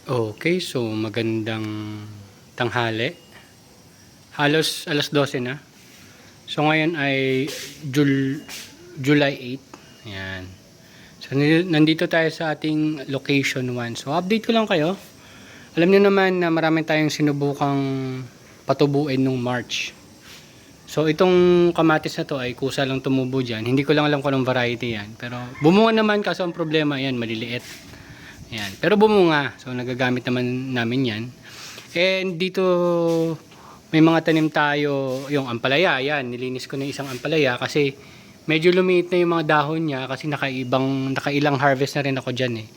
Okay, so magandang tanghali. Halos alas 12 na. So ngayon ay July 8. Ayan. So nandito tayo sa ating location 1. So update ko lang kayo. Alam niyo naman na marami tayong sinubukang patubuin nung March. So itong kamatis na to ay kusa lang tumubo dyan. Hindi ko lang alam kung anong variety yan. Pero bumunga naman, kaso ang problema yan, maliliit. Ayan. Pero bumunga. So nagagamit naman namin yan. And dito may mga tanim tayo, yung ampalaya. Ayan, nilinis ko na isang ampalaya kasi medyo lumiit na yung mga dahon niya kasi nakailang harvest na rin ako dyan eh.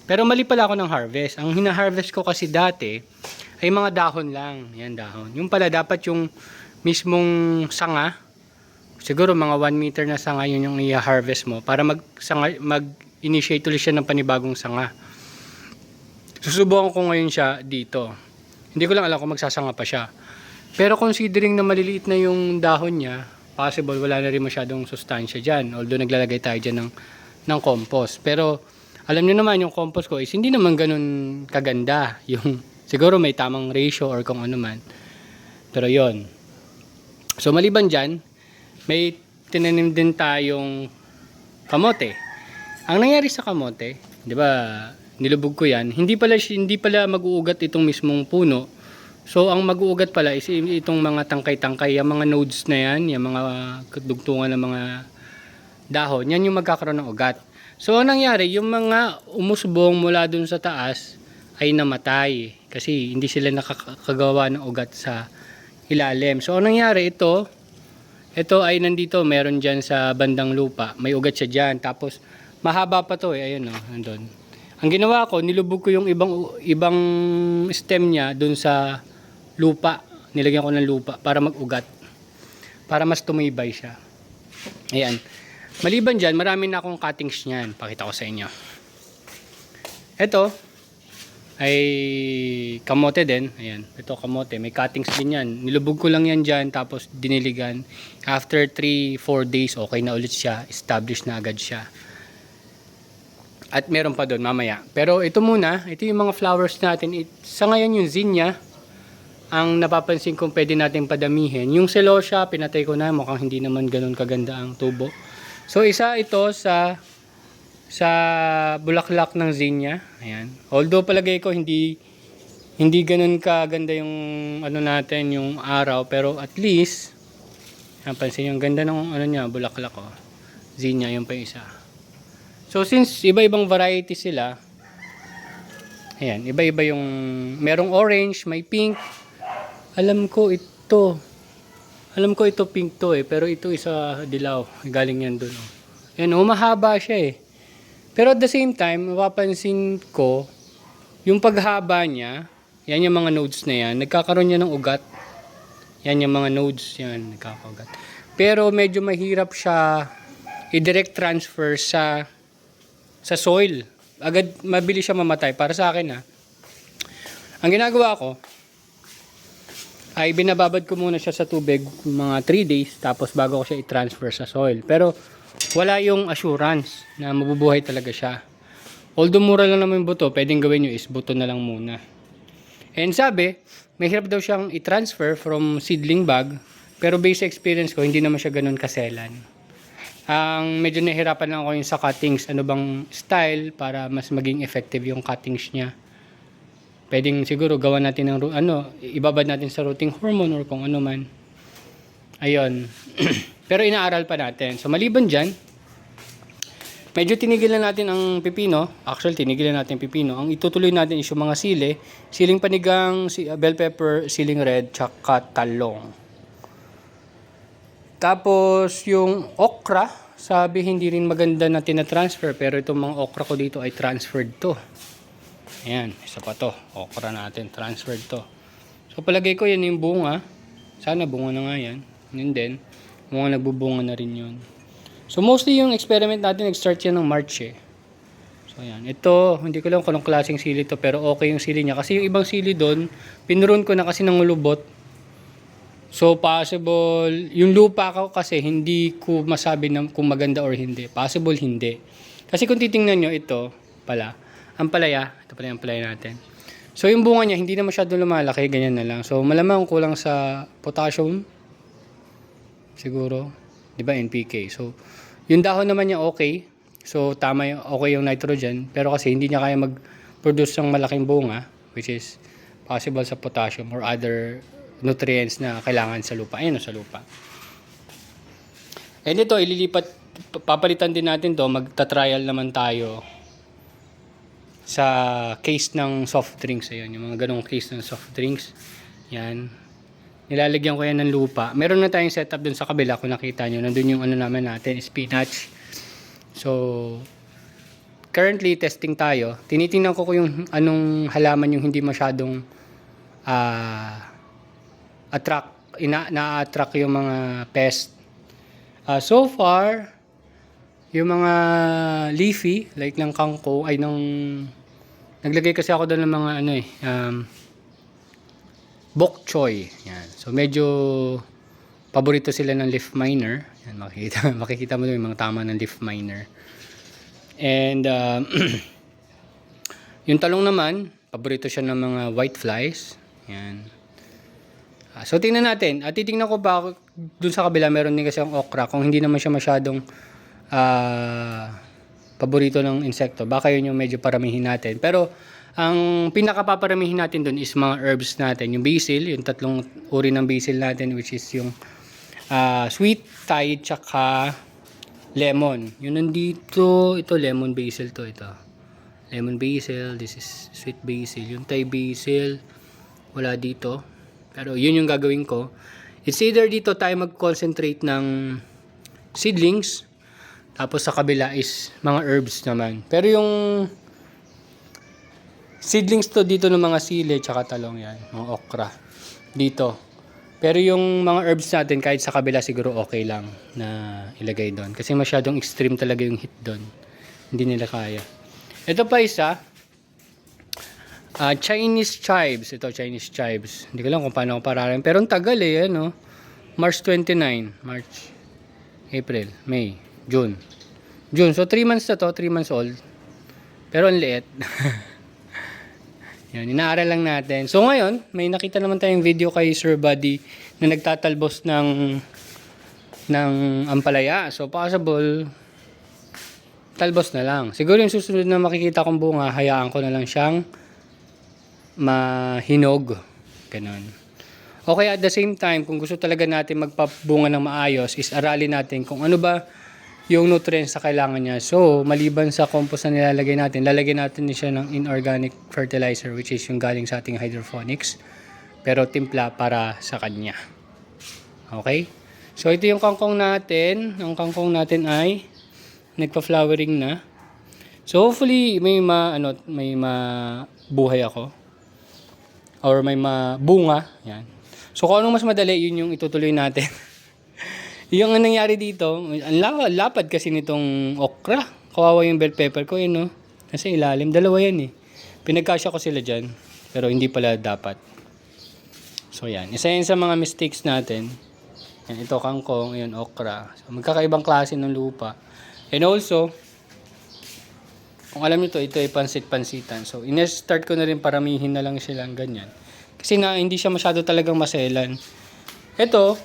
Pero mali pala ako ng harvest. Ang hina-harvest ko kasi dati ay mga dahon lang. Yan, dahon. Yung pala dapat yung mismong sanga, siguro mga 1 meter na sanga yun yung i-harvest mo para mag-initiate ulit siya ng panibagong sanga. Susubukan ko ngayon siya dito. Hindi ko lang alam kung magsasanga pa siya. Pero considering na maliliit na yung dahon niya, possible wala na rin masyadong sustansya dyan. Although naglalagay tayo dyan ng compost. Pero alam niyo naman yung compost ko is hindi naman ganun kaganda. Yung, siguro may tamang ratio or kung ano man. Pero yon. So maliban dyan, may tinanim din tayong kamote. Ang nangyari sa kamote, di ba, nilubog ko yan, hindi pala mag-uugat itong mismong puno. So ang mag-uugat pala is itong mga tangkay-tangkay, yung mga nodes na yan, yung mga dugtungan ng mga dahon, yan yung magkakaroon ng ugat. So ang nangyari, yung mga umusbong mula dun sa taas ay namatay kasi hindi sila nakakagawa ng ugat sa ilalim. So ang nangyari, ito ay nandito, meron dyan sa bandang lupa, may ugat siya dyan, tapos mahaba pa to eh, ayun o, nandun. Ang ginawa ko, nilubog ko yung ibang stem niya dun sa lupa. Nilagyan ko ng lupa para mag-ugat. Para mas tumibay siya. Ayan. Maliban dyan, marami na akong cuttings niyan. Pakita ko sa inyo. Ito ay kamote din. Ayan. Ito kamote. May cuttings din yan. Nilubog ko lang yan dyan. Tapos diniligan. After 3-4 days, okay na ulit siya. Established na agad siya. At meron pa doon mamaya. Pero ito muna, ito yung mga flowers natin. Sa ngayon yung zinnia, ang napapansin kong pwede natin padamihin. Yung celosia, pinatay ko na. Mukhang hindi naman ganun kaganda ang tubo. So isa ito sa bulaklak ng zinnia. Ayan. Although palagay ko hindi ganun kaganda yung ano natin, yung araw. Pero at least, napansin yung ganda ng ano niya, bulaklak ko. Zinnia, yung pa isa. So since iba-ibang variety sila, ayan, iba-iba yung, merong orange, may pink. Alam ko ito pink to eh, pero ito isa dilaw, galing yan dun. Oh. Ayan, mahaba siya eh. Pero at the same time, mapapansin ko, yung paghaba niya, yan yung mga nodes na yan, nagkakaroon niya ng ugat. Yan yung mga nodes, yan, nagkakaugat. Pero medyo mahirap siya i-direct transfer sa soil. Agad mabilis siya mamatay para sa akin ha. Ang ginagawa ko ay binababad ko muna siya sa tubig mga 3 days tapos bago ko siya i-transfer sa soil. Pero wala yung assurance na mabubuhay talaga siya. Although mura lang naman yung buto, pwedeng gawin nyo is buto na lang muna. And sabi, mahirap daw siyang i-transfer from seedling bag, pero based sa experience ko, hindi naman siya ganun kaselan. Ang medyo nahirapan lang ako yung sa cuttings, ano bang style para mas maging effective yung cuttings niya. Pwedeng siguro gawan natin ng ibabad natin sa rooting hormone or kung ano man. Ayun. Pero inaaral pa natin. So maliban dyan, medyo tinigilan natin ang pipino. Actually, tinigilan natin pipino. Ang itutuloy natin is yung mga sili. Siling panigang, bell pepper, siling red, tsaka talong. Tapos yung okra, sabi hindi rin maganda na tinatransfer. Pero itong mga okra ko dito ay transferred to. Ayan, isa pa to. Okra natin, transferred to. So palagay ko yan yung bunga. Sana bunga na nga yan. Yun din. Mukhang nagbubunga na rin yun. So mostly yung experiment natin nag-start yan ng March eh. So ayan. Ito, hindi ko lang kung anong klaseng sili to pero okay yung sili niya. Kasi yung ibang sili doon, pinurun ko na kasi ng ulubot. So possible, yung lupa ko kasi hindi ko masabi kung maganda or hindi. Possible hindi. Kasi kung titingnan nyo ito pala, ampalaya, ito pala yung ampalaya natin. So yung bunga niya hindi na masyadong lumalaki, ganyan na lang. So malamang kulang sa potassium siguro, 'di ba, NPK. So yung dahon naman niya okay. So tama yung okay yung nitrogen, pero kasi hindi niya kaya mag-produce ng malaking bunga, which is possible sa potassium or other nutrients na kailangan sa lupa. Ayun, sa lupa. And ito papalitan din natin 'to, magta-trial naman tayo sa case ng soft drinks. Ayun, yung mga ganong case ng soft drinks. Yan. Nilalagyan ko yan ng lupa. Meron na tayong setup dun sa kabila. Kung nakita nyo, nandun yung ano naman natin, spinach. So, currently testing tayo. Tinitingnan ko yung anong halaman yung hindi masyadong na-attract yung mga pest. So far, yung mga leafy, like ng kangkong, naglagay kasi ako doon ng mga bok choy. Yan. So medyo paborito sila ng leaf miner. Yan, makikita mo yung mga tama ng leaf miner. And yung talong naman, paborito siya ng mga white flies. Yan. So tingnan natin. Titingnan ko ba dun sa kabila meron din kasi ang okra, kung hindi naman siya masyadong paborito ng insekto, baka yun yung medyo paramihin natin. Pero ang pinakapaparamihin natin dun is mga herbs natin, yung basil, yung tatlong uri ng basil natin, which is yung sweet, Thai, tsaka lemon. Yun nandito, ito lemon basil to, ito lemon basil, this is sweet basil. Yung Thai basil wala dito, pero yun yung gagawin ko. It's either dito tayo mag-concentrate ng seedlings, tapos sa kabila is mga herbs naman. Pero yung seedlings to dito ng mga sili tsaka talong, yan, mga okra dito. Pero yung mga herbs natin kahit sa kabila siguro okay lang na ilagay doon. Kasi masyadong extreme talaga yung heat doon. Hindi nila kaya. Ito pa isa, Chinese chives. Ito, Chinese chives. Hindi ko lang kung paano ako pararin. Pero ang tagal eh, ano? March 29. March, April, May, June. So 3 months na to, 3 months old. Pero ang liit. Yan, inaaral lang natin. So ngayon, may nakita naman tayong video kay Sir Buddy na nagtatalbos ng ampalaya. So possible, talbos na lang. Siguro yung susunod na makikita kong bunga, hayaan ko na lang siyang mahinog. Ganon. Okay, at the same time, kung gusto talaga natin magpabunga ng maayos, is aralin natin kung ano ba yung nutrients sa kailangan niya. So, maliban sa compost na nilalagay natin, lalagyan natin siya ng inorganic fertilizer, which is yung galing sa ating hydroponics, pero timpla para sa kanya. Okay? So, ito yung kangkong natin. Ang kangkong natin ay nagpa-flowering na. So, hopefully, may mabuhay ako. Or may mabunga. Yan. So, kung anong mas madali, yun yung itutuloy natin. Yung nangyari dito, ang lapad kasi nitong okra. Kawawa yung bell pepper ko, yun, no? Nasa ilalim. Dalawa yan, eh. Pinagkasya ko sila dyan. Pero hindi pala dapat. So, yan. Isa yan sa mga mistakes natin. Yan, ito kangkong, yun, okra. So, magkakaibang klase ng lupa. And also, kung alam nyo ito ay pansit-pansitan. So, in-start ko na rin paramihin na lang silang ganyan. Kasi hindi siya masyado talagang maselan. Ito,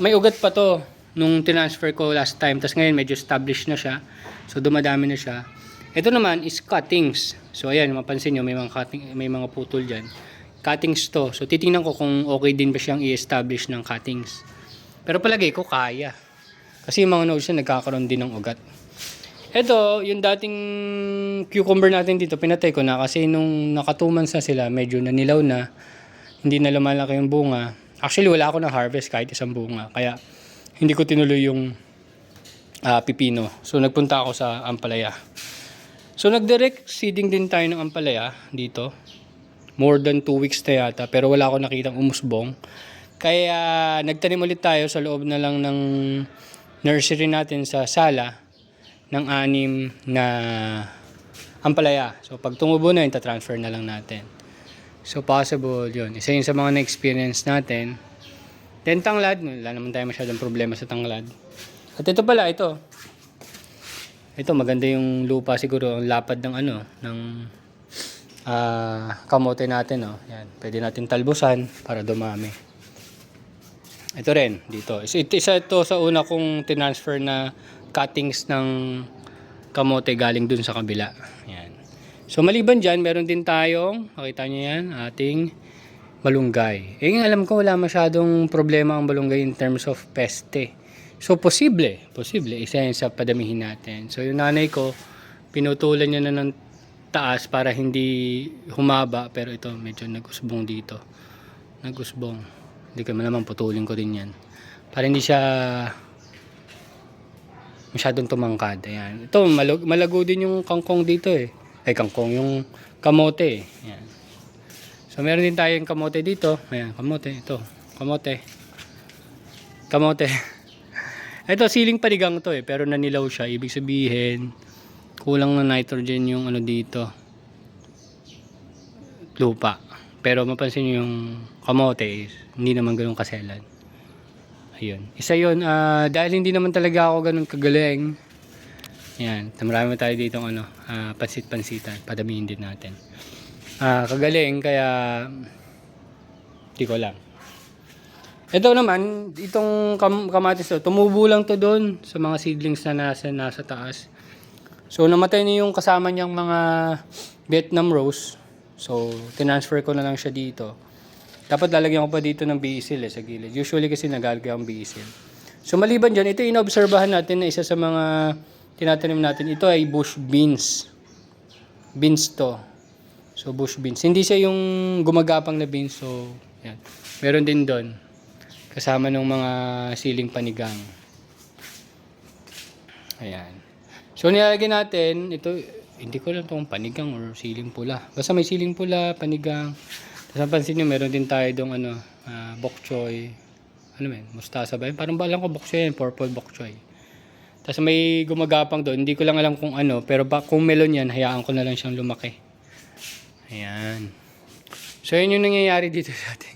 may ugat pa to nung transfer ko last time. Tapos ngayon medyo established na siya. So dumadami na siya. Ito naman is cuttings. So ayan, mapansin nyo may mga cutting, may mga putol dyan. Cuttings to. So titingnan ko kung okay din ba siyang i-establish ng cuttings. Pero palagay ko kaya. Kasi yung mga nodes siya nagkakaroon din ng ugat. Ito, yung dating cucumber natin dito, pinatay ko na kasi nung naka 2 months na sila, medyo nanilaw na. Hindi na lumalaki yung bunga. Actually, wala ako na harvest kahit isang bunga. Kaya, hindi ko tinuloy yung pipino. So, nagpunta ako sa ampalaya. So, nag-direct seeding din tayo ng ampalaya dito. More than 2 weeks na yata. Pero wala ako nakitang umusbong. Kaya, nagtanim ulit tayo sa loob na lang ng nursery natin sa sala ng 6 na ampalaya. So, pag tumubo na yun, tatransfer na lang natin. So, possible yun. Isa yun sa mga na-experience natin. Then, tanglad. Wala naman tayo masyadong problema sa tanglad. At ito pala, ito. Ito, maganda yung lupa siguro. Ang lapad ng kamote natin, oh. Yan, pwede natin talbusan para dumami. Ito rin dito. Isa ito sa una kong transfer na cuttings ng kamote galing dun sa kabila. Yan. So maliban dyan, meron din tayong, makita nyo yan, ating malunggay. Alam ko wala masyadong problema ang malunggay in terms of peste. So posible, isa yan sa padamihin natin. So yung nanay ko, pinutulan niya na ng taas para hindi humaba, pero ito medyo nagusbong dito. Nagusbong. Hindi ko naman putulin ko din yan. Para hindi siya masyadong tumangkad. Ayan. Ito, malago din yung kangkong dito eh. Kangkong, yung kamote eh. Ayan. So meron din tayong kamote dito. Ayan, kamote. Ito, kamote. Kamote. Ito, siling panigang to eh. Pero nanilaw siya. Ibig sabihin, kulang na nitrogen yung ano dito. Lupa. Pero mapansin nyo yung kamote is hindi naman ganun kaselan. Ayun. Isa yun. Dahil hindi naman talaga ako ganun kagaling. Ayan. Marami tayo dito pansit-pansitan. Padamihin din natin. Kagaling. Kaya di ko lang. Ito naman, itong kamatis to, tumubo lang to doon sa mga seedlings na nasa taas. So namatay na yung kasama niyang mga Vietnam rose. So transfer ko na lang siya dito. Dapat lalagyan ko pa dito ng biisil sa gilid. Usually kasi nagalagay ang biisil. So maliban dyan, ito inobserbahan natin na isa sa mga tinatanim natin. Ito ay bush beans. Beans to. So bush beans. Hindi siya yung gumagapang na beans. So yan. Meron din doon. Kasama ng mga siling panigang. Ayan. So nilalagay natin, ito, hindi ko lang itong panigang or siling pula. Basta may siling pula, panigang. Tapos napansin nyo, meron din tayo dong bok choy. Mustasa ba yun? Parang balang ko bok choy yun, purple bok choy. Tapos may gumagapang doon, hindi ko lang alam kung ano, pero kung melon yan, hayaan ko na lang siyang lumaki. Ayan. So yun yung nangyayari dito sa ating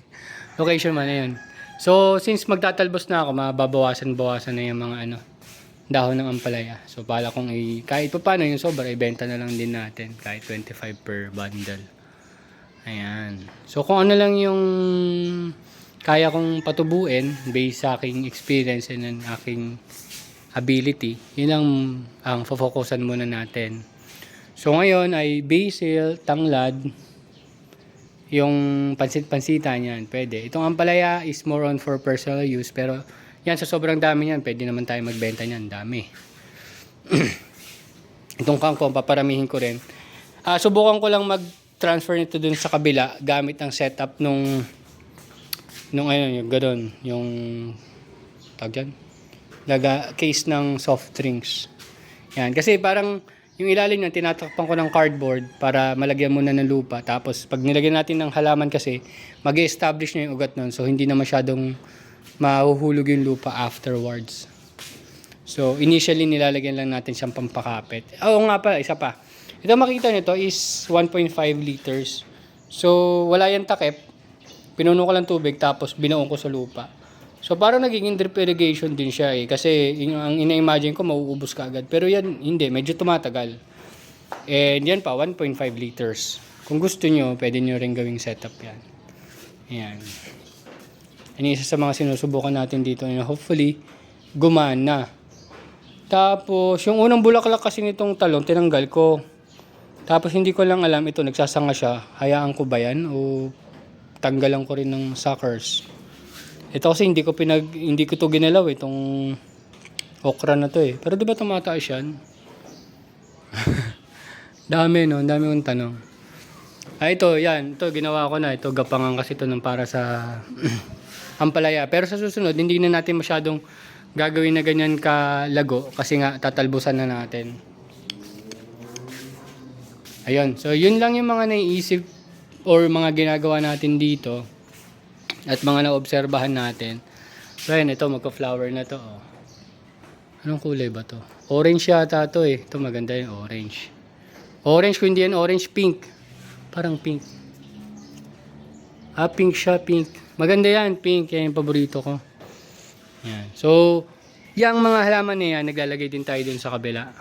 location man, ayan. So, since magtatalbos na ako, mababawasan-bawasan na yung mga dahon ng ampalaya. So, pala kong kahit pa paano yung sobra, ibenta na lang din natin. Kahit 25 per bundle. Ayan. So, kung ano lang yung kaya kong patubuin based sa aking experience and aking ability, yun ang focusan muna natin. So, ngayon ay basil, tanglad, yung pansit-pansitan yan, pwede. Itong ampalaya is more on for personal use, pero yan, sa sobrang dami yan, pwede naman tayo magbenta niyan, dami. Itong kangkong, paparamihin ko rin. Subukan ko lang mag-transfer nito dun sa kabila, gamit ang setup yung gano'n, yung case ng soft drinks. Yan, kasi parang, yung ilalim niya, tinatakpan ko ng cardboard para malagyan muna ng lupa. Tapos, pag nilagyan natin ng halaman kasi, mag-establish na yung ugat nun. So, hindi na masyadong mahuhulog yung lupa afterwards. So, initially, nilalagyan lang natin siyang pampakapit. Oo nga pa, isa pa. Ito makita nito is 1.5 liters. So, wala yan takip. Pinuno ko lang tubig, tapos binuong ko sa lupa. So, parang naging drip irrigation din siya kasi ang ina-imagine ko mauubos ka agad. Pero yan, hindi. Medyo tumatagal. And yan pa, 1.5 liters. Kung gusto nyo, pwede nyo rin gawing setup yan. Ayan. Yan isa sa mga sinusubukan natin dito na hopefully, gumana. Tapos, yung unang bulaklak kasi nitong talong, tinanggal ko. Tapos, hindi ko lang alam, ito, nagsasanga siya. Hayaan ko ba yan? O tanggalan ko rin ng suckers? Ito kasi hindi ko to ginalaw itong okra na to eh. Pero 'di ba tumataas yan? Dami no, dami kong tanong. Ito, yan, ito ginawa ko na. Ito gapangan kasi ito ng para sa ampalaya. Pero sa susunod, hindi na natin masyadong gagawin na ganyan kalago kasi nga tatalbusan na natin. Ayun, so yun lang yung mga naiisip or mga ginagawa natin dito. At mga naobserbahan natin. So, ayan, ito, magka-flower na to. Oh. Anong kulay ba to? Orange yata to eh. Ito, maganda yung orange. Orange, kung hindi yan orange, pink. Parang pink. Pink siya, pink. Maganda yan, pink. Yan yung paborito ko. Yan. So, yung mga halaman na yan, naglalagay din tayo dun sa kabila.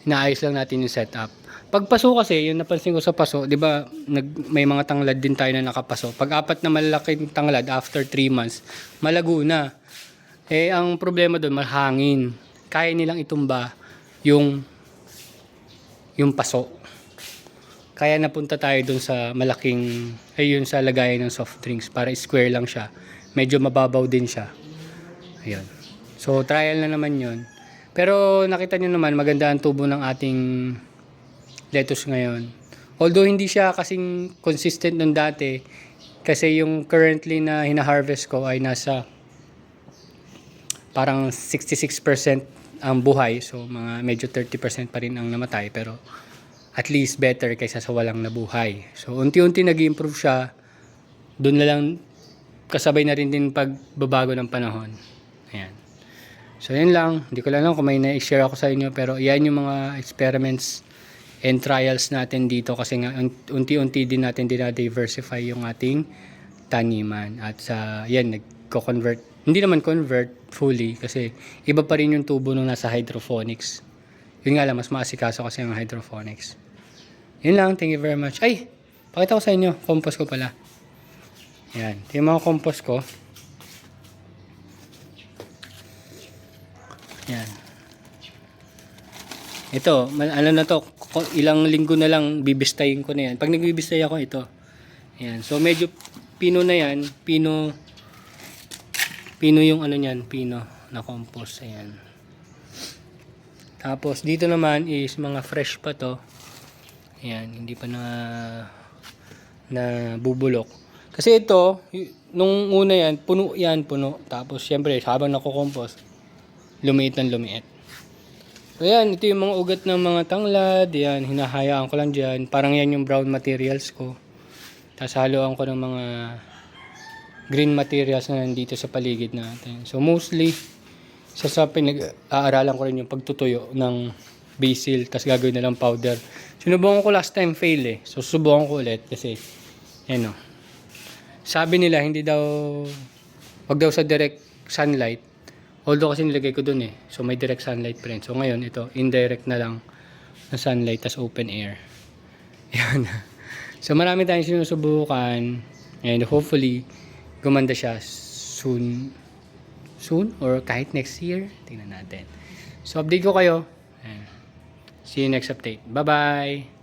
Inaayos lang natin yung setup. Pag paso kasi, yung napansin ko sa paso, 'di ba, may mga tanglad din tayo na nakapaso. Pag apat na malalaking tanglad after 3 months, malago na. Eh ang problema doon, mahangin. Kaya nilang itumba yung paso. Kaya napunta tayo doon sa malaking ayun sa lagayan ng soft drinks para square lang siya. Medyo mababaw din siya. Ayun. So trial na naman 'yon. Pero nakita niyo naman maganda ang tubo ng ating lettuce ngayon. Although hindi siya kasing consistent nung dati kasi yung currently na hina-harvest ko ay nasa parang 66% ang buhay. So mga medyo 30% pa rin ang namatay pero at least better kaysa sa walang nabuhay. So unti-unti nag-improve siya. Doon na lang kasabay na rin din pagbabago ng panahon. Ayan. So yan lang. Hindi ko lang kung may na-share ako sa inyo pero yan yung mga experiments and trials natin dito kasi nga unti-unti din natin dina-diversify yung ating taniman at sa yan nagko-convert, hindi naman convert fully kasi iba pa rin yung tubo nung nasa hydroponics. Yun nga lang, mas maasikaso kasi ang hydroponics. Yun lang, thank you very much. Ay, pakita ko sa inyo, compost ko pala. Yan, yung mga compost ko. Yan. Ito, ano na to, ilang linggo na lang bibistayin ko na yan. Pag nagbibistay ako ito. Ayan. So medyo pino na yan, pino yung ano niyan, pino na compost. Ayan. Tapos dito naman is mga fresh pa to. Ayan, hindi pa na bubulok. Kasi ito, nung una yan, puno. Tapos syempre, habang nako-compost, lumiit ng lumiit. So yan, ito yung mga ugat ng mga tanglad. Yan, hinahayaan ko lang dyan. Parang yan yung brown materials ko. Tapos haluan ko ng mga green materials na nandito sa paligid natin. So mostly, sa pinag-aaralan ko rin yung pagtutuyo ng basil. Tapos gagawin na lang powder. Sinubukan ko last time fail eh. So subukan ko ulit kasi, yan o. Sabi nila, wag daw sa direct sunlight. Although kasi nilagay ko dun eh. So may direct sunlight pa rin. So ngayon ito, indirect na lang na sunlight tas open air. Yan. So marami tayong sinusubukan and hopefully gumanda siya soon or kahit next year. Tingnan natin. So update ko kayo. And see you next update. Bye bye.